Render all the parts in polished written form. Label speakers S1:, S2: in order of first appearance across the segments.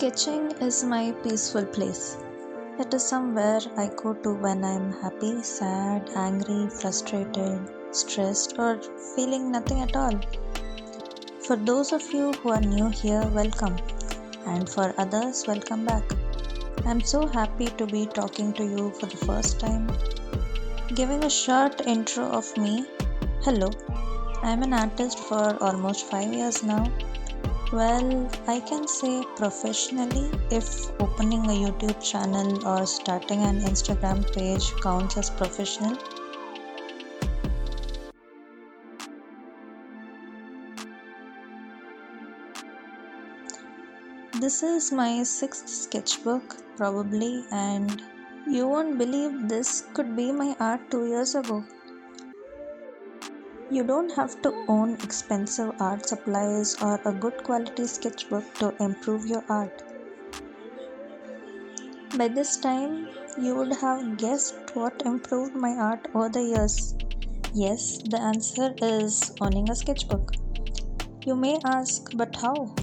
S1: Sketching is my peaceful place. It is somewhere I go to when I'm happy, sad, angry, frustrated, stressed, or feeling nothing at all. For those of you who are new here, welcome. And for others, welcome back. I'm so happy to be talking to you for the first time. Giving a short intro of me. Hello, I'm an artist for almost 5 years now. Well, I can say professionally if opening a YouTube channel or starting an Instagram page counts as professional. This is my sixth sketchbook, probably, and you won't believe this could be my art 2 years ago. You don't have to own expensive art supplies or a good quality sketchbook to improve your art. By this time, you would have guessed what improved my art over the years. Yes, the answer is owning a sketchbook. You may ask, but how?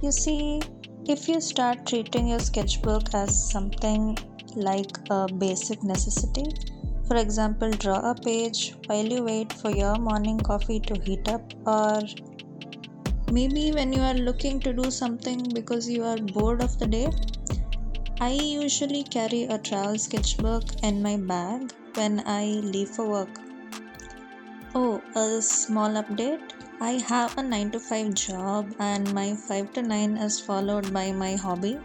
S1: You see, if you start treating your sketchbook as something like a basic necessity, for example, draw a page while you wait for your morning coffee to heat up, or maybe when you are looking to do something because you are bored of the day. I usually carry a travel sketchbook in my bag when I leave for work. Oh, a small update. I have a 9 to 5 job and my 5 to 9 is followed by my hobby,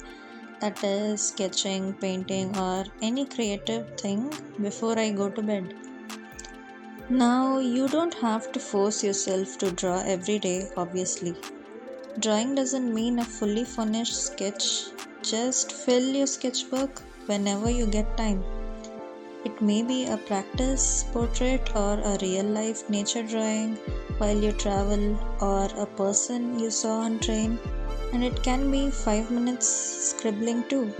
S1: that is sketching, painting, or any creative thing before I go to bed. Now, you don't have to force yourself to draw every day, obviously. Drawing doesn't mean a fully furnished sketch. Just fill your sketchbook whenever you get time. It may be a practice portrait or a real life nature drawing while you travel or a person you saw on train, and it can be 5 minutes scribbling too.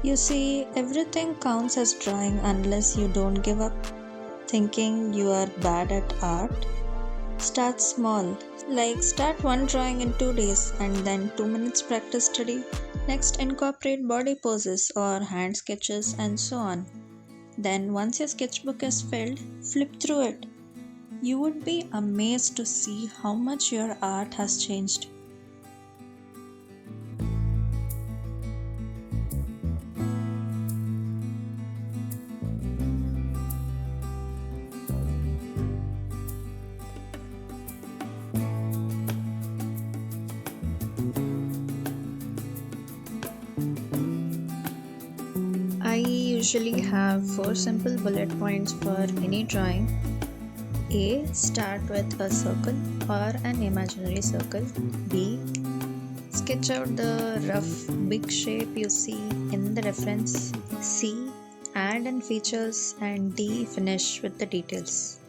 S1: You see, everything counts as drawing unless you don't give up thinking you are bad at art. Start small, like start one drawing in 2 days and then 2 minutes practice study. Next, incorporate body poses or hand sketches and so on. Then, once your sketchbook is filled, flip through it. You would be amazed to see how much your art has changed. I usually have 4 simple bullet points for any drawing. A. Start with a circle or an imaginary circle. B. Sketch out the rough big shape you see in the reference. C. Add in features, and D. Finish with the details.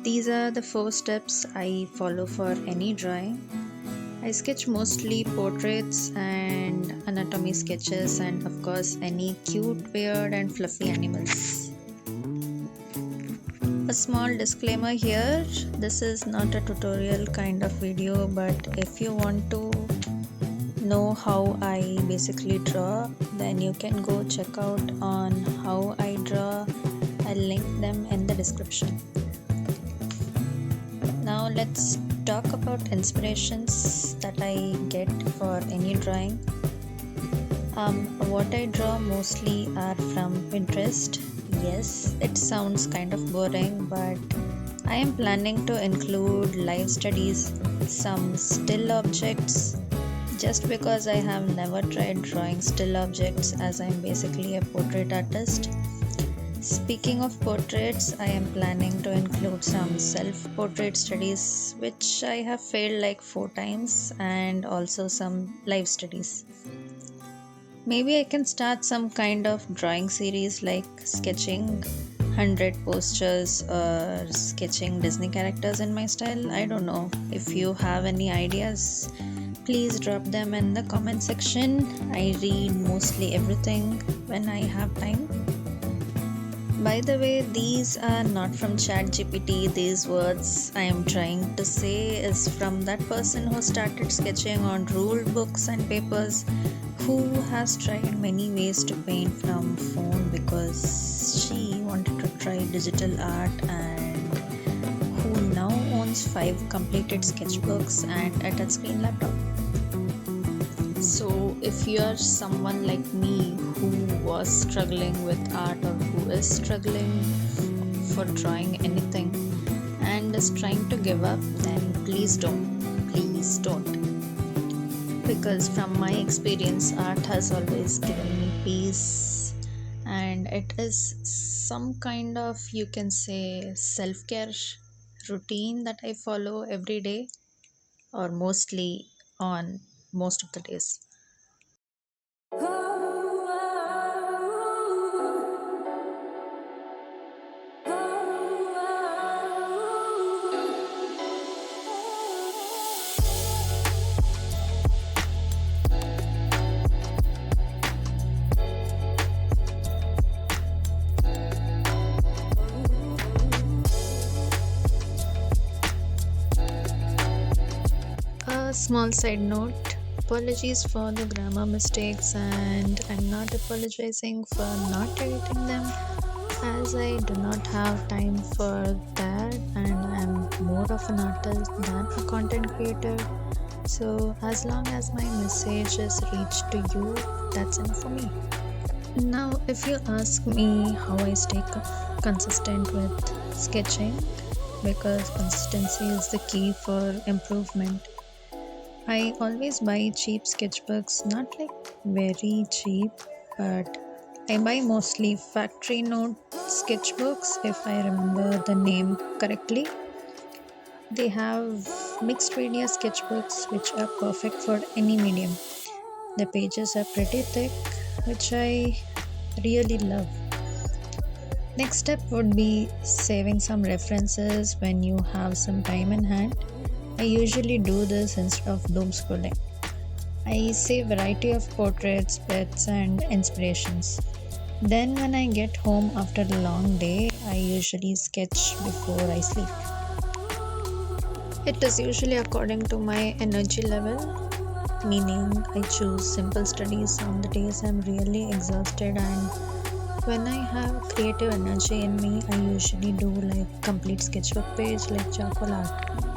S1: These are the 4 steps I follow for any drawing. I sketch mostly portraits and anatomy sketches, and of course any cute, weird and fluffy animals. A small disclaimer here, this is not a tutorial kind of video, but if you want to know how I basically draw, then you can go check out on how I draw. I'll link them in the description. Now let's talk about inspirations that I get for any drawing. What I draw mostly are from Pinterest. Yes, it sounds kind of boring, but I am planning to include live studies, some still objects, just because I have never tried drawing still objects as I am basically a portrait artist. Speaking of portraits, I am planning to include some self-portrait studies, which I have failed like 4 times, and also some live studies. Maybe I can start some kind of drawing series like sketching 100 postures or sketching Disney characters in my style. I don't know. If you have any ideas, please drop them in the comment section. I read mostly everything when I have time. By the way, these are not from ChatGPT. These words I am trying to say is from that person who started sketching on rule books and papers, who has tried many ways to paint from phone because she wanted to try digital art, and who now owns 5 completed sketchbooks and a touchscreen laptop. So, if you are someone like me who was struggling with art or who is struggling for drawing anything and is trying to give up, then please don't. Please don't. Because from my experience, art has always given me peace, and it is some kind of, you can say, self care routine that I follow every day, or mostly on most of the days. A small side note, apologies for the grammar mistakes, and I'm not apologizing for not editing them, as I do not have time for that, and I'm more of an artist than a content creator. So, as long as my message is reached to you, that's enough for me. Now, if you ask me how I stay consistent with sketching, because consistency is the key for improvement, I always buy cheap sketchbooks, not like very cheap, but I buy mostly factory note sketchbooks if I remember the name correctly. They have mixed media sketchbooks which are perfect for any medium. The pages are pretty thick, which I really love. Next step would be saving some references when you have some time in hand. I usually do this instead of doom scrolling. I save variety of portraits, pets, and inspirations. Then when I get home after a long day, I usually sketch before I sleep. It is usually according to my energy level, meaning I choose simple studies on the days I'm really exhausted, and when I have creative energy in me, I usually do like complete sketchbook page like charcoal art.